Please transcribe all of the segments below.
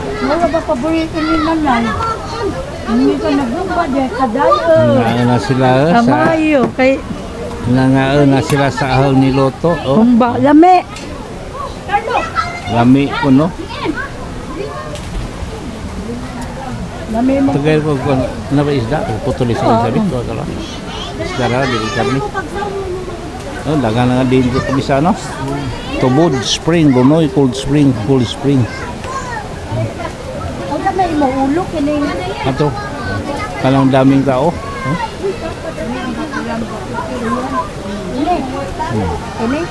Wala ba paborito ni nanay? Hindi ka nagumba dahil kadayo. Nangaan na sila Kamayo, kay... nangaan na sila sa ahal ni Loto. Oh. Humba, lami. Lami po, no? Lami mo. Tagay ko kung ano ba isda? Putulis ko sabi ko. Isda na, di ko kami. Oh, dagan na nga din ko kami sa ano? Tubod Spring, Gonoy, Cold Spring, Cold Spring. Wala may maulok, ini. Ato, kalang daming tao. Huh? Ini?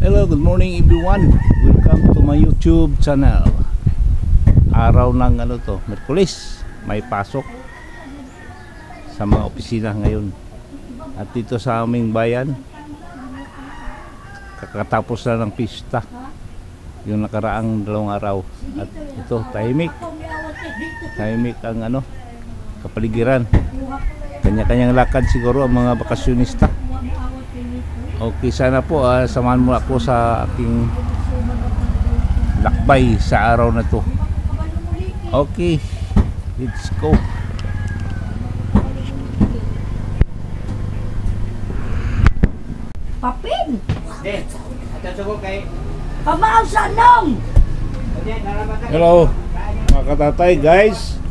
Hello, good morning everyone. Welcome to my YouTube channel. Araw ng ano to, Miyerkules. May pasok sa mga opisina ngayon. At dito sa aming bayan, kakatapos na ng pista yung nakaraang 2 araw. At ito, tahimik ang ano, kapaligiran. Kanya-kanyang lakad siguro ang mga bakasyonista. Okay, sana po samahan mo ako sa aking lakbay sa araw na to. Okay, let's go. Papin! Pamaaw sa nong! Hello mga katatay guys.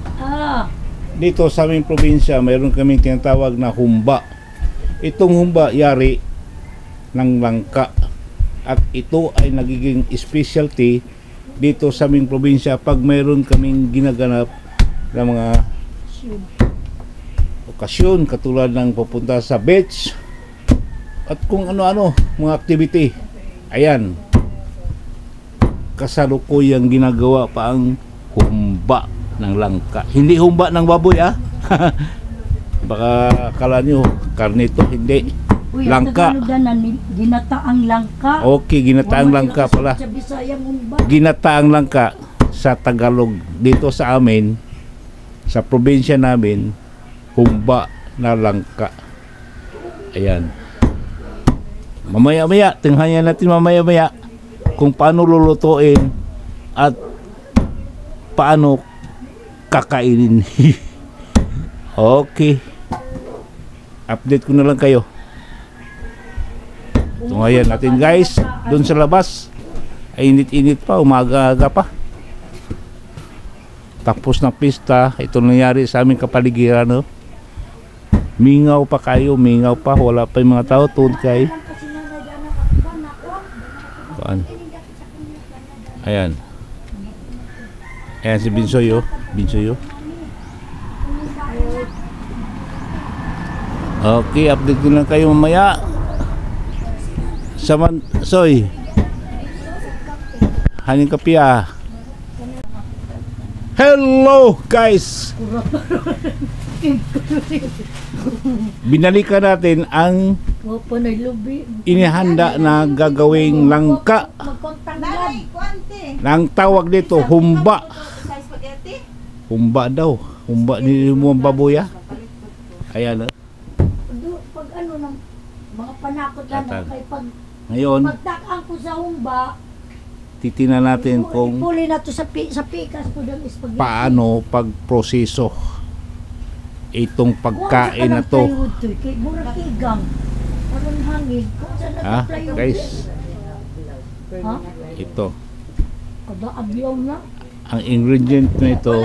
Dito sa aming probinsya mayroon kaming tinatawag na humba. Itong humba yari ng langka at ito ay nagiging specialty dito sa aming probinsya pag mayroon kaming ginaganap na mga okasyon katulad ng pupunta sa beach at kung ano-ano mga activity. Ayan, kasalukuyang ginagawa pa ang humba ng langka, hindi humba ng baboy baka akala nyo karne ito, hindi. Uy, langka. Ginataang langka. Okay, ginataang langka pala. Ginataang langka sa Tagalog. Dito sa amin, sa probinsya namin, humba na langka. Ayan. Mamaya-maya, tingnan natin mamaya-maya kung paano lulutuin at paano kakainin. Okay. Update ko na lang kayo. So ngayon natin guys, doon sa labas ay init-init pa, umaga-aga pa. Tapos ng pista, ito nangyari sa aming kapaligiran, no? Mingaw pa kayo, mingaw pa, wala pa yung mga tao tuod kay. Ayan. Ayan si Binsoy, oh. Binsoy, oh. Okay, update ko lang kayo mamaya. Soy haning kapia. Hello guys. Binalikan natin ang inihanda na gagawing langka. Nang tawag dito humba. Humba daw. Humba ni mo baboy. Ayan. Pag ano ng mga panakot lang kay pag ngayon, pagtakang ko sa humba, titingnan natin kung ipuli na to sa pikas po ng spaghetti. Paano pagproseso itong pagkain na to. Ha, guys? Ito. Ang ingredient na ito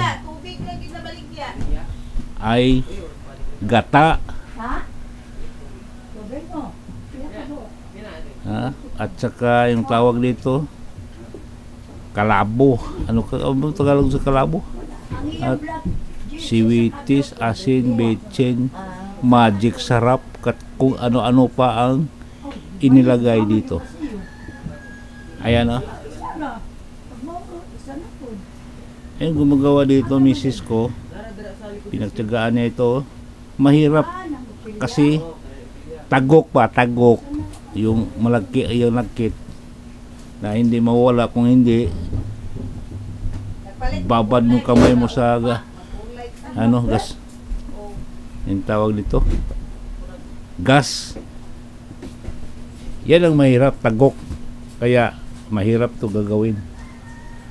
ay gata. At saka yung tawag dito kalabo. Ano Tagalog sa kalabo? At siwitis, asin, betchen, magic sarap, kung ano-ano pa ang inilagay dito. Ayan o. Ayan, gumagawa dito misis ko. Pinagtiyagaan niya ito. Mahirap kasi tagok pa, tagok. Yung malaki, yung lagkit na hindi mawala. Kung hindi, babad mo kamay mo sa gas. Yung tawag dito, gas. Yan ang mahirap, tagok. Kaya mahirap to gagawin,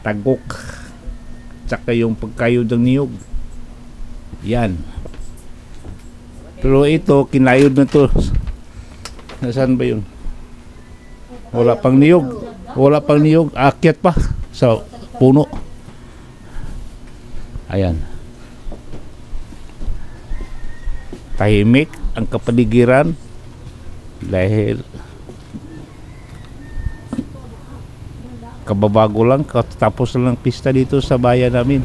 tagok. Tsaka yung pagkayod ng niyog, yan. Pero ito, kinayod na to. Nasaan ba yun? Wala pang niyog. Wala pang niyog. Akyat pa sa puno. Ayan. Tahimik ang kapaligiran dahil kababago lang, katapos lang ng pista dito sa bayan namin.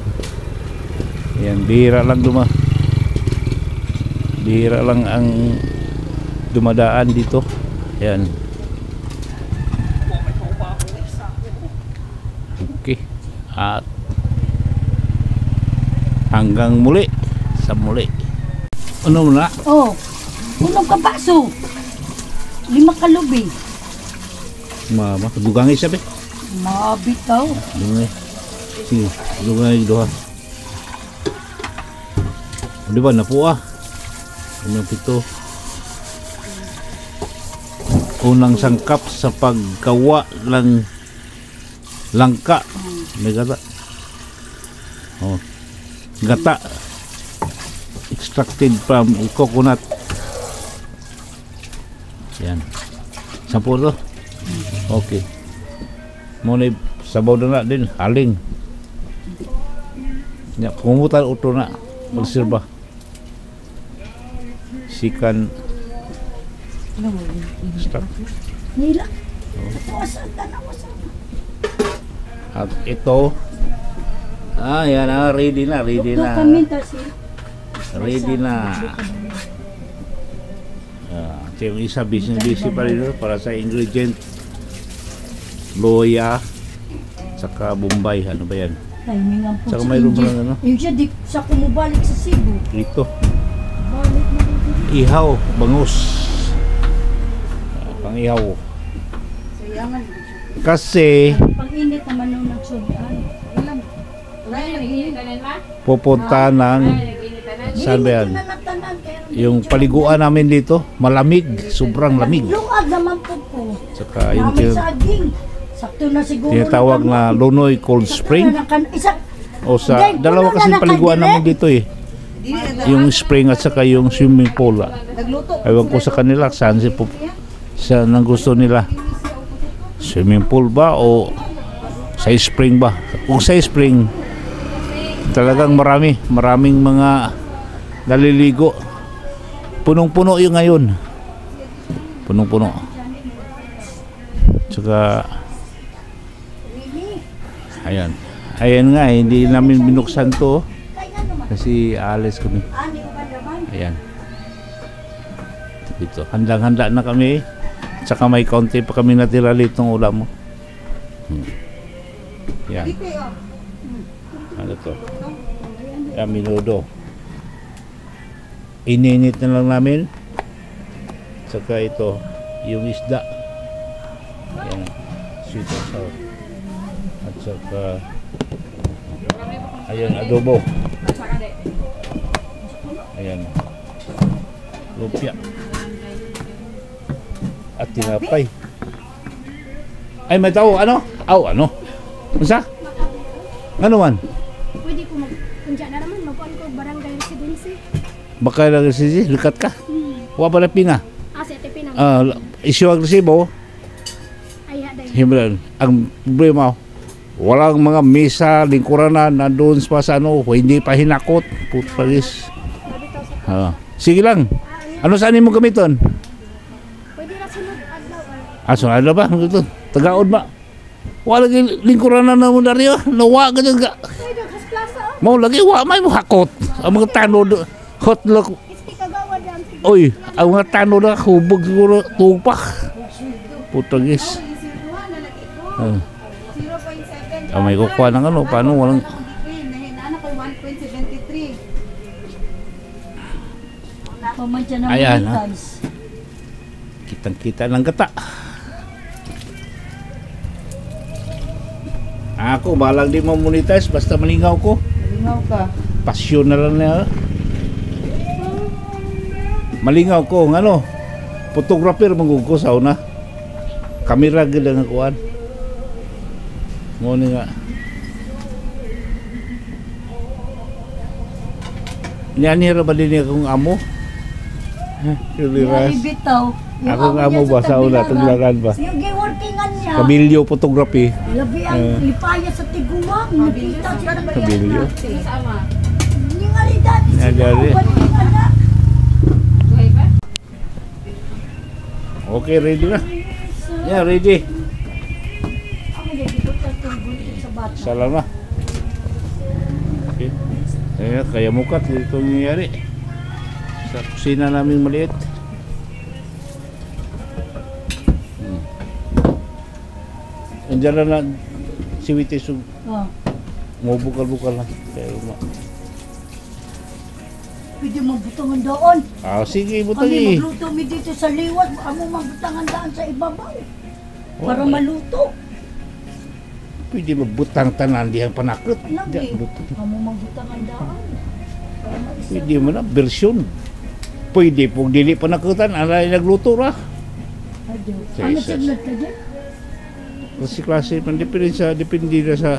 Ayan, bihira lang ang dumadaan dito. Ayan. Okay. At hanggang muli sa muli. Ano na? Oh, unong kabaso. 5 kalubi. Mama, dugangi sabi. Mabitaw. Dugangi. Sige, dugangi doha. Di ba napuah? Unang pito. Unang sangkap sa paggawa ng langka. May gata. Oh. Gata. Extracted from coconut. Yan. Sampo to. Okay. Muna sabaw na din. Aling. Ya, kumutan uto na. Magsirba. Sikan start. Nila. Wasan ka na, wasan. At ito, yan na, ready na. Ready na. Yung isa busy pa rin para sa ingredient. Loya, saka Bombay. Ano ba yan? Timing ang Saka mayroon pa lang ano? Yung siya, di sa kumubalik sa Cebu. Ito. Balik na rin. Ihaw, bangus. Pang-ihaw. Kasi Pang-init naman nung nagsudan. pupunta ng saan ba yan? Yung paliguan namin dito, malamig, sobrang lamig. Luag naman po po. Saka yung Namin saging. Sakto na siguro. tinatawag na Lunoy Cold Spring. Isa. O sa dalawa kasi paliguan namin dito eh. Yung spring at saka yung swimming pool. Ewan ko sa kanila saan ang gusto nila. Swimming pool ba o sa spring ba? Kung sa spring, talagang maraming mga naliligo. Punong-puno yung ngayon. Punong-puno. Tsaka ayan nga, hindi namin binuksan to kasi alis kami. Ayan. Dito, handang-handa na kami. Tsaka may kaunti pa kami natira litong ulam mo. Yan. Ano to? Yan, minudo. Ininit na lang namin. Tsaka ito, yung isda. Yan. Sweet and sour. At saka ayan, adobo. Ayan. Lumpia. At tinapay. Ay, may tao, ano? Ano? Masa? Ano man? Pwede ko mag-punja na naman, mag-on ko barangay residency. Baka lang residency, likat ka. Wa pala pina. Sa Ate Pinang. Isyu agresibo. Ay, haday. Himlan. Ang problema, walang mga mesa, lingkuran na, nandun pa sa ano, hindi pa hinakot. Putpalis. Sige lang. Ano saan mo gamiton? Pwede na sunod adlaw. Sunod na ba? Ito, tagaod ba? Wala lagi lingkuran na naman na rin. Nawa ka dyan ka. Pwede, has plaza. Mau lagi, may mo hakot. Ang mga tanod, hot look. Iski kagawa dyan. Oy, ang mga tanod na hubog siguro, tupak. Putagis. 0.7. May kukuha ng ano, paano walang... Nahinaan ako 1.73. Pamantya na Ayan, ha? monetize. Kitang-kita ng gata. Ako, balang di mo-monetize basta malingaw ko. Malingaw ka. Pasyon na lang na. Malingaw ko, ng ano, photographer manggugo sa una. Kamera gila nga kuan. Mo ni nga. Yan hira ba din akong amo? Yari bitaw. Yung Akong amo niya ba sa una, tagbilaran. taglaran ba? Yung giworkingan niya. Kabilyo photography. Labi ang lipaya sa tiguang. Nakita siya ng Kabilyo. Yung alidad. Yan, yari. Okay, ready na. Yeah, ready. Ako na dito sa bata. Isa lang na. Okay. Ayan, kaya mukat dito nangyayari. Sa kusina namin maliit. Andiyan na si Wites Oh. bukal-bukal na. Kaya Pwede magbutangan doon. sige, Kami butang eh. magluto mi dito sa liwat. Amo magbutangan daan sa ibabaw. Para Oh, maluto. pwede magbutang tanan diyang panakot. Lagi. Diyan, luto. Amo magbutangan daan. Para maisa. Pwede mo na, version. Pwede pong dili panakutan, alay nagluto ra. Adyo. Sa Ano isa. signal ka dyan? Kasi klase, depende na sa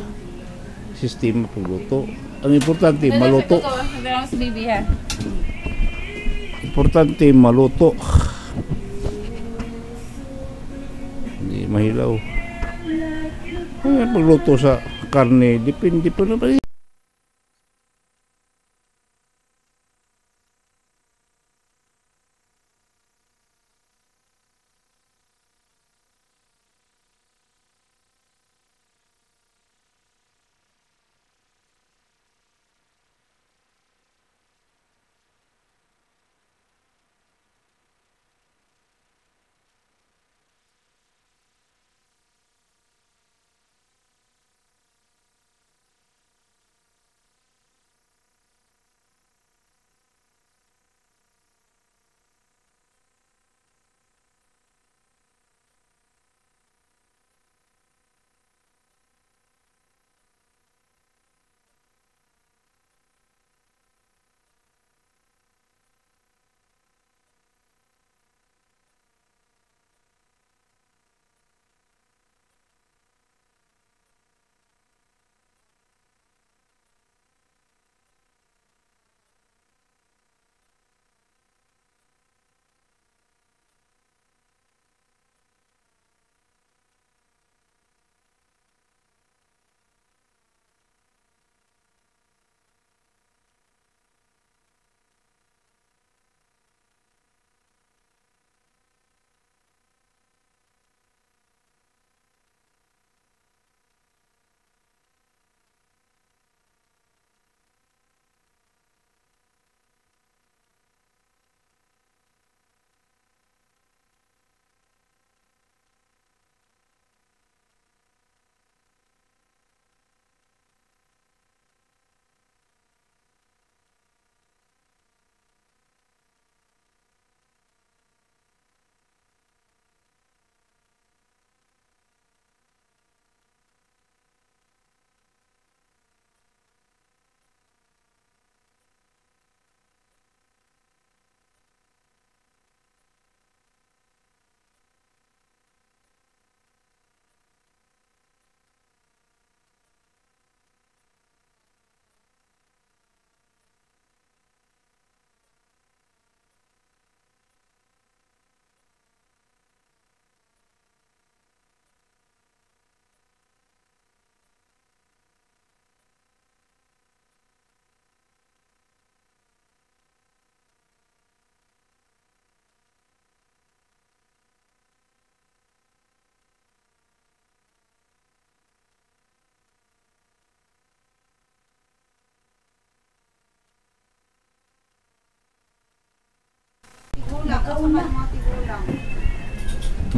sistema pagluto. Ang importante, maluto. Nagdala ko sa baby ha. Importante, maluto. Hindi mahilaw. Kaya pagluto sa karne, depende pa naman.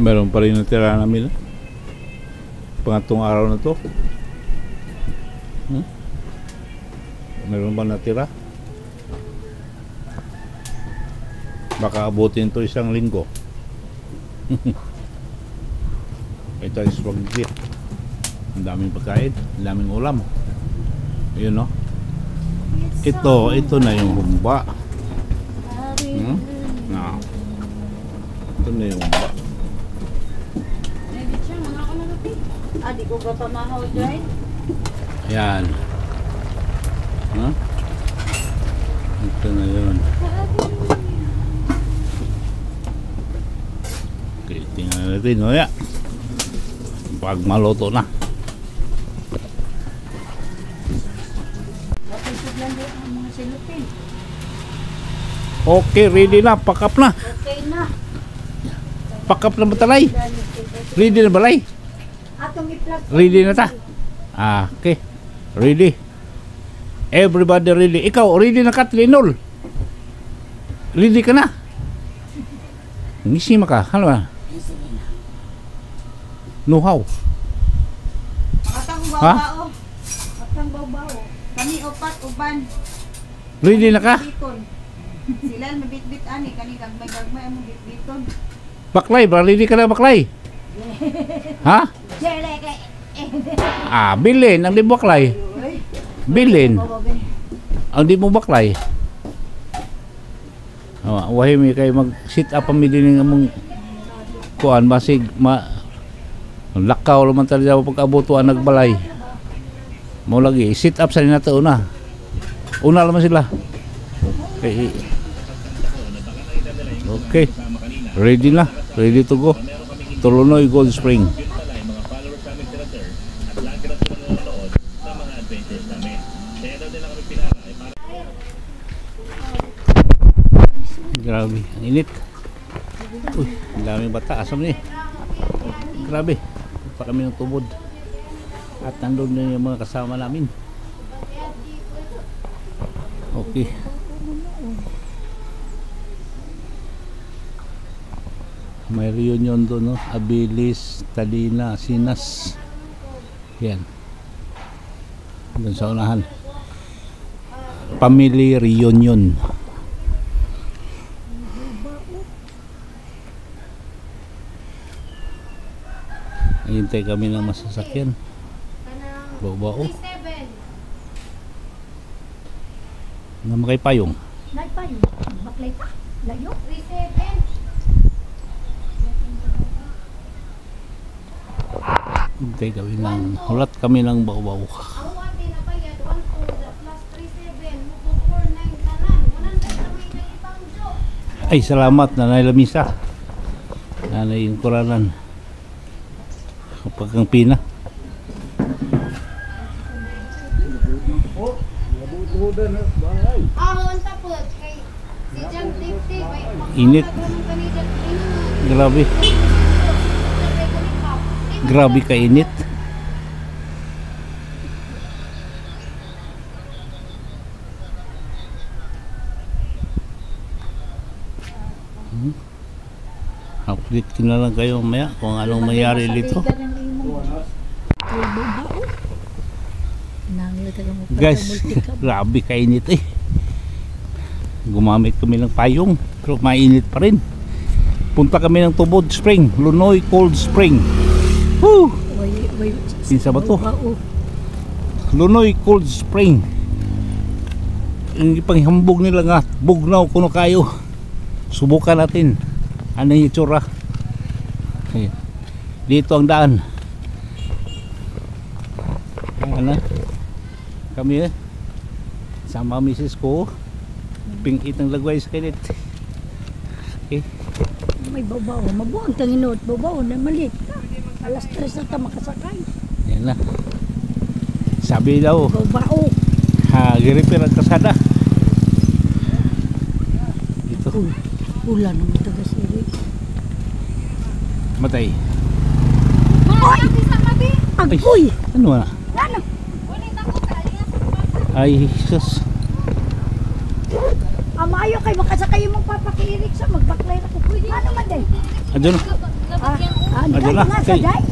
Meron pa rin natira namin. Pangatong araw na to. Meron ba natira? Baka abutin to isang linggo. Ito is spaghetti. Ang daming pagkain, ang daming ulam. Yun no. Ito na yung humba. No. Ito na yung humba. Adi ko ba pamahaw dyan? Ayan. Huh? Ito na yun. Okay, tingnan natin. O ya. Pag maluto na. Okay, ready na. Pack up na. Okay na. Pack up na batalay. Ready na balay. Atong i-plug. Ready na ta. Ah, okay. Ready. Everybody ready. Ikaw, ready na ka, Trinol. Ready ka na. Ngisi maka. Ano ba? No how. Atang Ha? baw-bao. Atang baw-bao. Kami upat uban. Ready na ka? Biton. Sila mabit-bit ani kani gagmay ang bitbiton. Baklay, ba? Ready ka na, Baklay? Ha? Jere kay. Ah, bilin. Ang di mo Baklay. Bilin. Ang di mo Baklay. Wahi mi kay mag-sit up ang din ng kuan basig lakaw naman talaga pag-abutuan nagbalay. Mo lagi sit up sa ninato una. Una naman sila. Okay. Ready na. Ready to go. Tulunoy Gold Spring. Grabe, ang init. Uy, ang daming bata. Asam ni. Grabe. Pa kami ng tubod. At nandun na yung mga kasama namin. Okay. May reunion doon, no? Abilis, Talina, Sinas. Yan. Doon sa unahan. Family reunion. Hintay kami ng masasakyan. Bao-bao. Na makipayong. Nagpayong. Baklay ka. Layo. 37. Hintay kami ng hulat kami ng bao-bao. Ay, salamat Nanay Lamisa. Nanay yung Kuranan. Kapag ang pina. Init. Grabe. Grabe ka init. Update ko na lang kayo maya kung anong mayari dito. Guys, grabe kainit eh. Gumamit kami ng payong pero mainit pa rin. Punta kami ng Tubod Spring, Lunoy Cold Spring. Woo! Pinsa ba to? Lunoy Cold Spring. Yung ipanghambog nila nga, bugnaw kuno kayo. Subukan natin. Ano yung itsura? Ayan. Dito ang daan. Ayan na. Kami eh. Sama misis ko. Pingit ng lagway sa kinit. Okay. May babaw. Mabuang tanginot. Babaw na malit. Alas 3 na ta makasakay. Ayan na. Sabi daw. Babaw. Ha, giripir ang kasada. Dito. Ulan ng taga-siri. Matay. Ay! Agoy! Ano na? Ano? Ay, Jesus. Amayo kay makasakay mong papakirik sa magbaklay na ko. Ano man day? Adyo na. Adyo na. Nasa Okay. day?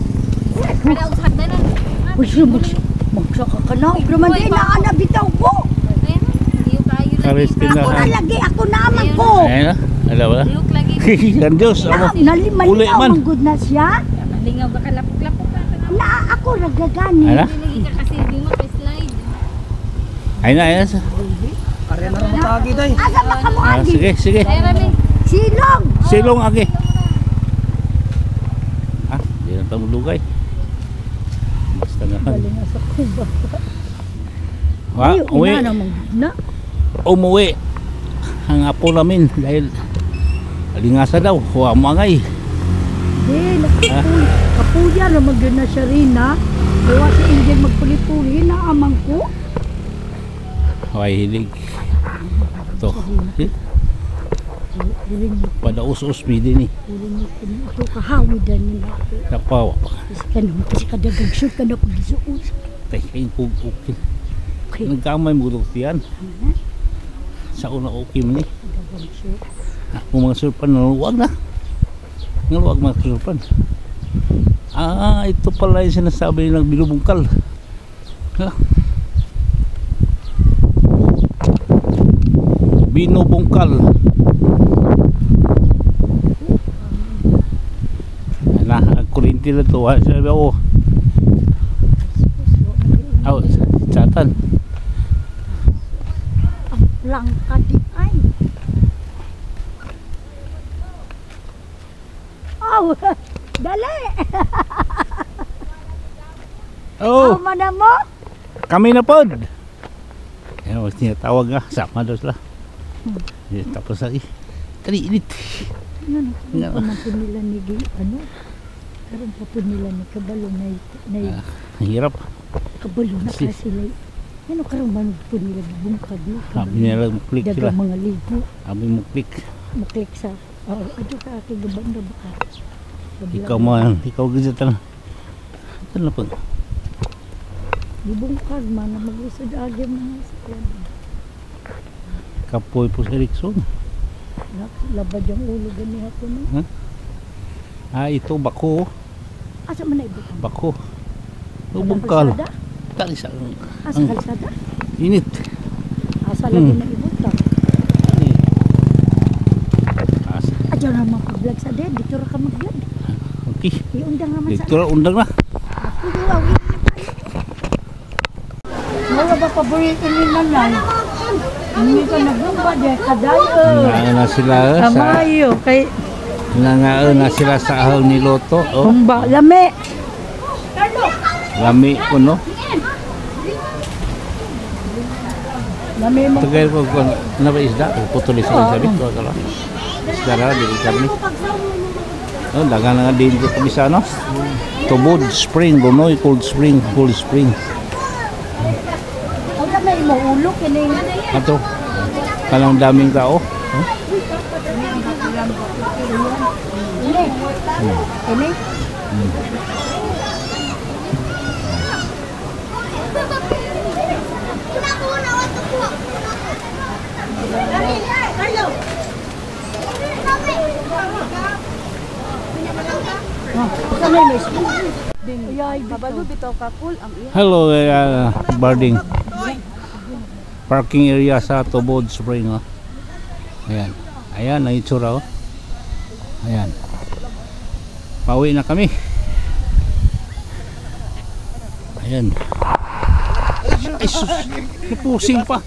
Magsaka ka na. Naman day na bitaw ko. Karistina. Ako na lagi. Ako naman ko. Ayan na. Wala, wala. Liuk lagi. Ang Diyos, amo. Uli Nalimaliw man. ang good na siya. Lingaw ka kalapok-lapok ka. Na ako nagagani. Ala? Lagi ka kasi di mo kay slide. Ay na, ay na. Karya na naman tagi day. Asa ba ka mo Ah, agi? sige, sige. Ay rami. Silong. Silong agi. Ah, di na tayo lugay. Basta na kan. Galing nga sa kuba. Wa, uwi. Ina namang na. Umuwi. Ang apo namin dahil alingasa daw. Huwag mangay. Di, kapuya na mag-yun na siya rin ha. Kaya si Indian magpuli-puli na amang ko. Huwag hilig. Ito. Pada us-us din eh. Ito kahawi dan yun ako. Napawa pa. Kasi kadagang shoot ka na pag-isuot. Tay, kain kong okay. Okay. Nagkamay mo ito yan. Sa una okay mo ni. Kadagang shoot. Kung mga surpan, naluwag na. Naluwag mga surpan. Ah, ito pala yung sinasabi ng binubungkal. Ha? Binubungkal. Nah, ang kurinti na ito. Sabi ako, oh, satan. Ang langka di ay. Oh, dali. Oh, Mana mo? kami na pod. Ayan, mas tinatawag nga. Sama daw sila. Tapos lagi. Kali init. Ano, karon pa nila ni ano? Karon pa po nila ni kabalo na Ang hirap. kabalo na kasi sila. Ano karon man po nila bungkag no? Sabi nila mag-click sila. Dagang mga ligo. Sabi mo click. Maklik sa ano ka aking gabanda ba ka? Ikaw man. Ikaw gizatan. Ito na po. Di bungkag man na maglisod agi mga sakyan. Kapoy po sa Erickson. Labad yung ulo gani ako no. Ah, ito bako. Asa man na ibutang? Bako. Sa Bungkal. kalsada? Tali sa Asa kalsada? init. Asa lagi na ibutang? Asa. Adyo na mga pag-vlog sa dead. Dito ra ka mag-vlog. Okay. Iundang naman sa Dito na undang na. Ako daw. Mga ba paborito ni nanay? Hindi ka nagbumba dyan. Kadayo. Nangaan na sila sa Amayo. Kay nangaan na sila sa ahon ni Loto. Oh, Bumba. Lame. lami ko no. Lame mo. Tagay ko kung ano ba isda? Putulis ko sabi ko kala. Isda ra di kami. Oh, dagan na nga din ko bisa no. Tubod Spring, Bunoy Cold Spring, Cold Spring. Ang lame mo ulo. Kining. Ato. Kalang daming tao. Ini. Ini. Babalo bitaw ka cool ang iya. Hello, Barding. Parking area sa Tubod Spring. Oh. Ayan. Ayan, ang itsura. Oh. Ayan. Pauwi na kami. Ayan. Ay, sus. Napusing pa.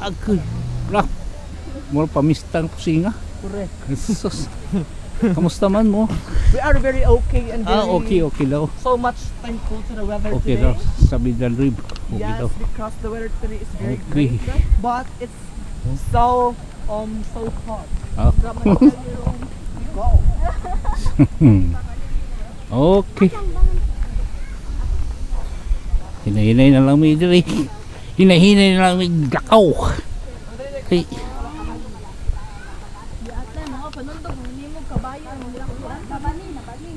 Agoy. Wala. Mura pamistang pusinga. Correct. Sus. Kamusta man mo? We are very okay and very Okay daw. so much thankful to the weather Okay today. daw. Sabi ng rib. Okay Yes, daw. because the weather today is very Okay. great, but it's so hot. Ah. Go. Okay. Hinahinay na lang may diri. Hinahinay na lang may dakaw. Okay. Ata na ako panundog ni mo kabayo mo lang babani na bani.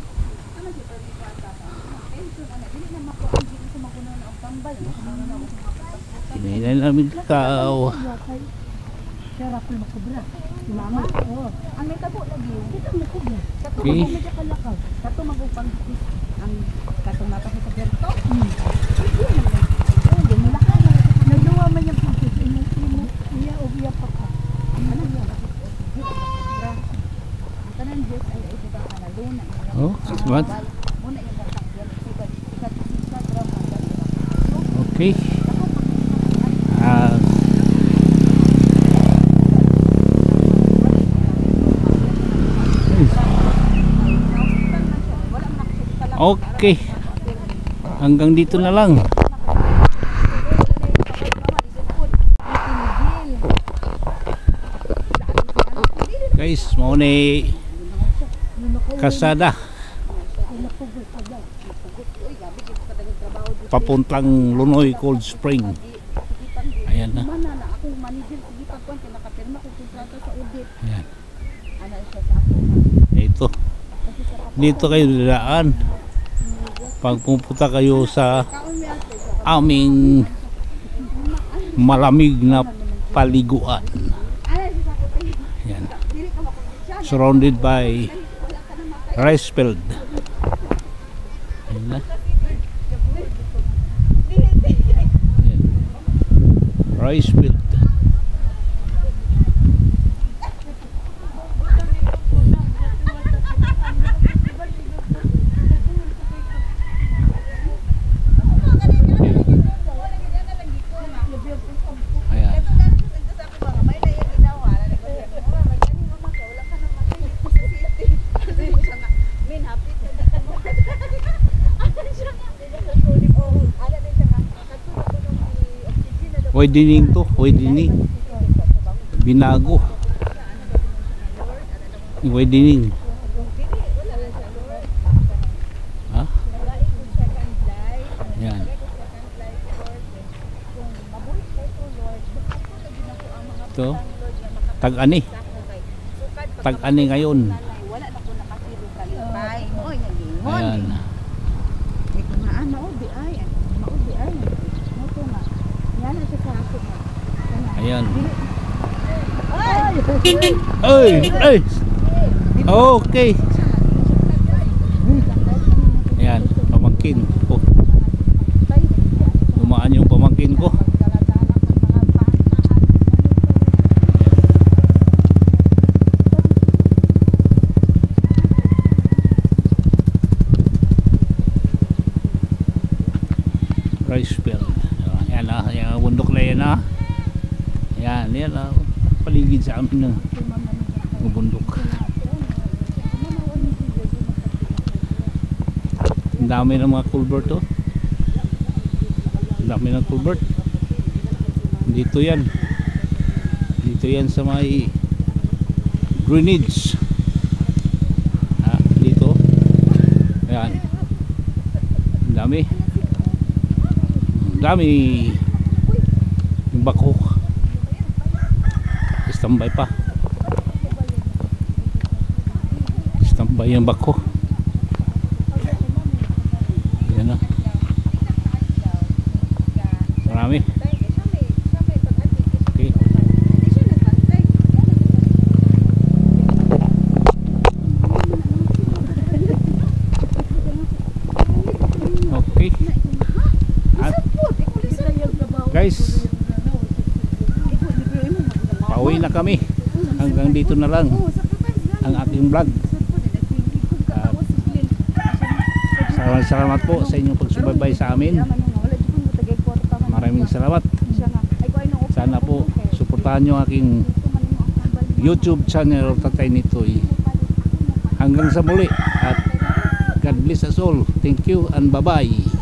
Hinahinay na lang may dakaw. Sarap na makubra. Mama. Oh. Ang may tabo lagi. Kita makubra. Kato Okay. mo medyo kalakaw. Kato magupang ang katong mata sa berto. Nagluwa man yung pagkis. Iya o iya pa ka. Ano yan? Oh, what? Okay. Okay. Hanggang dito na lang. Guys, mau ni kasada papuntang Lunoy Cold Spring. Ayan na. Ayan. Ito. Dito kayo dadaan pag pupunta kayo sa aming malamig na paliguan. Ayan. Surrounded by rice field. Ayan na. Ayan. Rice field. Widening to, widening. Binago. Widening. Ha? Yan. Ito. Tag-ani. Tag-ani ngayon. Ayan. Ayan. Ay, ay. Okay. Ayan, pamangkin ko. Dumaan yung pamangkin ko. Rice field. Ayan na, yung bundok na yan na. Yan, yan paligid sa amin ng bundok. Ang dami ng mga culvert to. Ang dami ng culvert. Dito yan. Dito yan sa may drainage. Dito. Ayan. Ang dami. Ang dami. Yung bako. Standby pa. Standby yung bako. Yan na. Marami. Okay. Okay. At guys, pauwi na kami. Hanggang dito na lang ang ating vlog. Salamat po sa inyong pagsubaybay sa amin. Maraming salamat. Sana po suportahan nyo aking YouTube channel Tatay Nitoy. Hanggang sa muli at God bless us all. Thank you and bye bye.